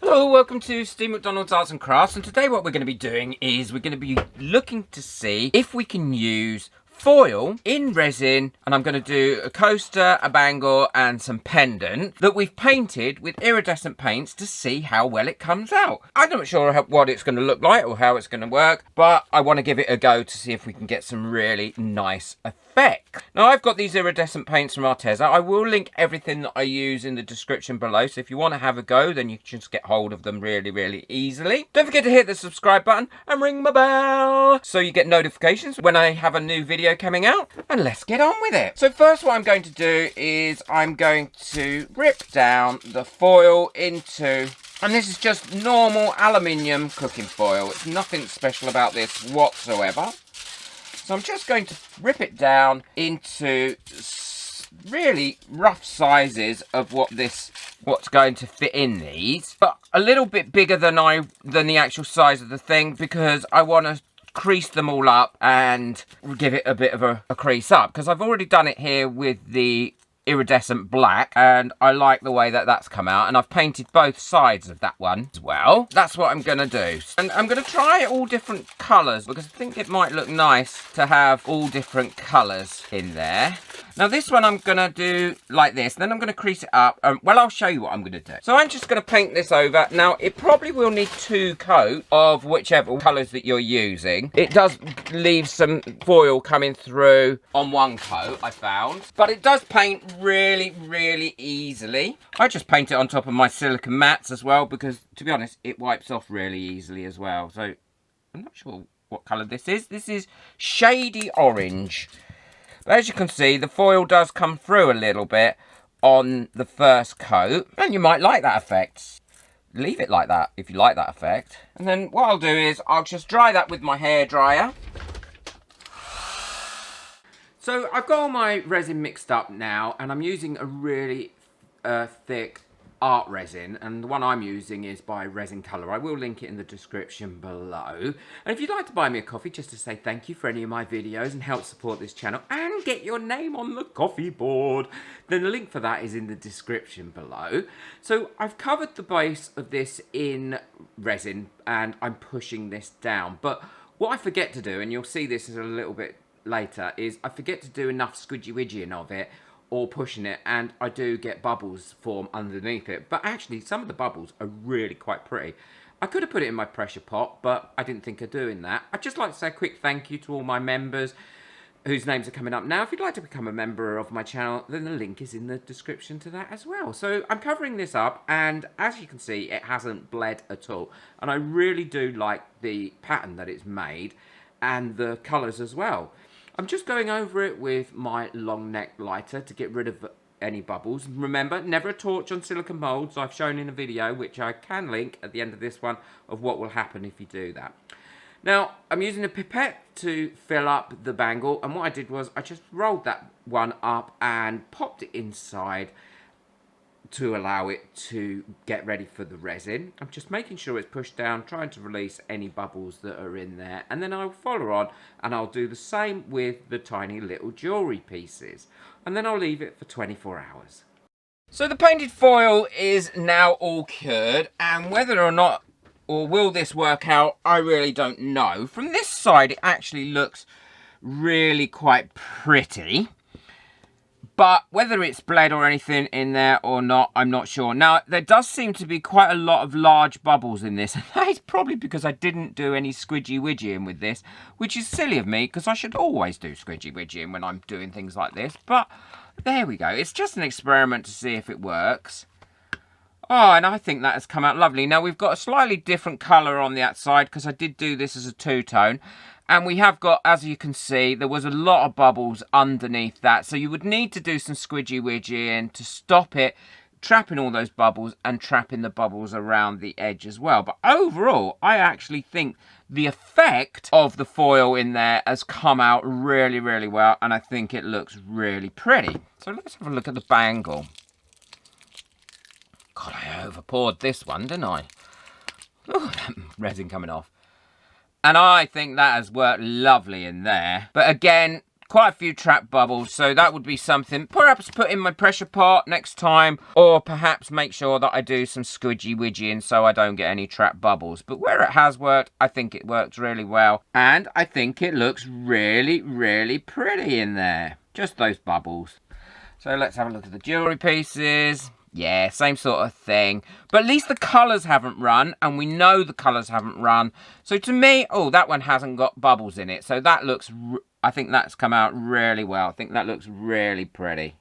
Hello, welcome to Steve McDonald's Arts and Crafts, and today what we're going to be doing is we're going to be looking to see if we can use foil in resin, and I'm going to do a coaster, a bangle and some pendant that we've painted with iridescent paints to see how well it comes out. I'm not sure what it's going to look like or how it's going to work, but I want to give it a go to see if we can get some really nice effect. Now I've got these iridescent paints from Arteza. I will link everything that I use in the description below, so if you want to have a go then you can just get hold of them really easily. Don't forget to hit the subscribe button and ring my bell so you get notifications when I have a new video coming out, and let's get on with it. So first what I'm going to do is I'm going to rip down the foil into, and this is just normal aluminium cooking foil. It's nothing special about this whatsoever. So I'm just going to rip it down into really rough sizes of what's going to fit in these, but a little bit bigger than the actual size of the thing, because I want to crease them all up and give it a bit of a crease up, because I've already done it here with the iridescent black and I like the way that that's come out, and I've painted both sides of that one as well. That's what I'm gonna do, and I'm gonna try all different colours because I think it might look nice to have all different colours in there. Now this one I'm gonna do like this, then I'm gonna crease it up. Well, I'll show you what I'm gonna do. So I'm just gonna paint this over. Now it probably will need 2 coats of whichever colours that you're using. It does leave some foil coming through on 1 coat, I found, but it does paint really easily. I just paint it on top of my silicone mats as well, because to be honest it wipes off really easily as well. So I'm not sure what colour this is. This is shady orange. But as you can see, the foil does come through a little bit on the first coat, and you might like that effect. Leave it like that if you like that effect. And then what I'll do is I'll just dry that with my hairdryer. So I've got all my resin mixed up now, and I'm using a really thick art resin, and the one I'm using is by Resin Colour. I will link it in the description below. And if you'd like to buy me a coffee just to say thank you for any of my videos and help support this channel and get your name on the coffee board, then the link for that is in the description below. So I've covered the base of this in resin and I'm pushing this down, but what I forget to do, and you'll see this a little bit later, is I forget to do enough squidgy widgying of it or pushing it, and I do get bubbles form underneath it. But actually some of the bubbles are really quite pretty. I could have put it in my pressure pot, but I didn't think of doing that. I'd just like to say a quick thank you to all my members whose names are coming up now. If you'd like to become a member of my channel, then the link is in the description to that as well. So I'm covering this up, and as you can see, it hasn't bled at all, and I really do like the pattern that it's made and the colours as well. I'm just going over it with my long neck lighter to get rid of any bubbles. Remember, never a torch on silicone moulds. I've shown in a video, which I can link at the end of this one, of what will happen if you do that. Now, I'm using a pipette to fill up the bangle, and what I did was I just rolled that one up and popped it inside to allow it to get ready for the resin. I'm just making sure it's pushed down, trying to release any bubbles that are in there, and then I'll follow on and I'll do the same with the tiny little jewellery pieces, and then I'll leave it for 24 hours. So the painted foil is now all cured, and whether or not or will this work out, I really don't know. From this side it actually looks really quite pretty, but whether it's bled or anything in there or not, I'm not sure. Now, there does seem to be quite a lot of large bubbles in this, and that is probably because I didn't do any squidgy widgying with this, which is silly of me, because I should always do squidgy widgying when I'm doing things like this. But there we go. It's just an experiment to see if it works. Oh, and I think that has come out lovely. Now, we've got a slightly different colour on the outside, because I did do this as a two-tone. And we have got, as you can see, there was a lot of bubbles underneath that. So you would need to do some squidgy widgying to stop it trapping all those bubbles and trapping the bubbles around the edge as well. But overall, I actually think the effect of the foil in there has come out really well. And I think it looks really pretty. So let's have a look at the bangle. God, I over-poured this one, didn't I? Oh, that resin coming off. And I think that has worked lovely in there. But again, quite a few trapped bubbles, so that would be something perhaps put in my pressure pot next time, or perhaps make sure that I do some squidgy widgying so I don't get any trapped bubbles. But where it has worked, I think it works really well, and I think it looks really, really pretty in there. Just those bubbles. So let's have a look at the jewellery pieces. Yeah, same sort of thing. But at least the colours haven't run, and we know the colours haven't run. So to me, oh, that one hasn't got bubbles in it. So that looks, I think that's come out really well. I think that looks really pretty.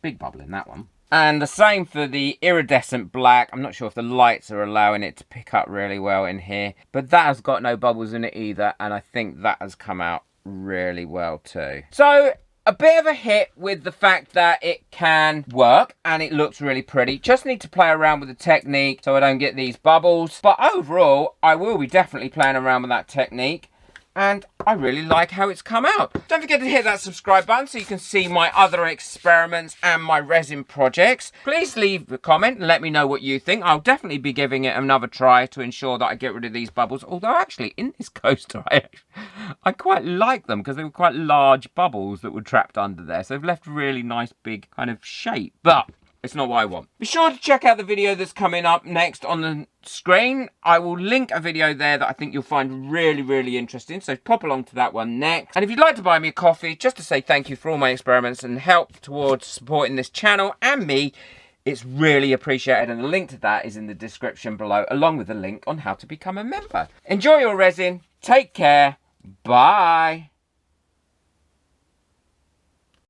Big bubble in that one. And the same for the iridescent black. I'm not sure if the lights are allowing it to pick up really well in here. But that has got no bubbles in it either. And I think that has come out really well too. So a bit of a hit with the fact that it can work and it looks really pretty. Just need to play around with the technique so I don't get these bubbles. But overall, I will be definitely playing around with that technique. And I really like how it's come out. Don't forget to hit that subscribe button so you can see my other experiments and my resin projects. Please leave a comment and let me know what you think. I'll definitely be giving it another try to ensure that I get rid of these bubbles. Although actually in this coaster, I quite like them because they were quite large bubbles that were trapped under there. So they've left really nice big kind of shape. But it's not what I want. Be sure to check out the video that's coming up next on the screen. I will link a video there that I think you'll find really, really interesting. So pop along to that one next. And if you'd like to buy me a coffee, just to say thank you for all my experiments and help towards supporting this channel and me, it's really appreciated. And the link to that is in the description below, along with the link on how to become a member. Enjoy your resin. Take care. Bye.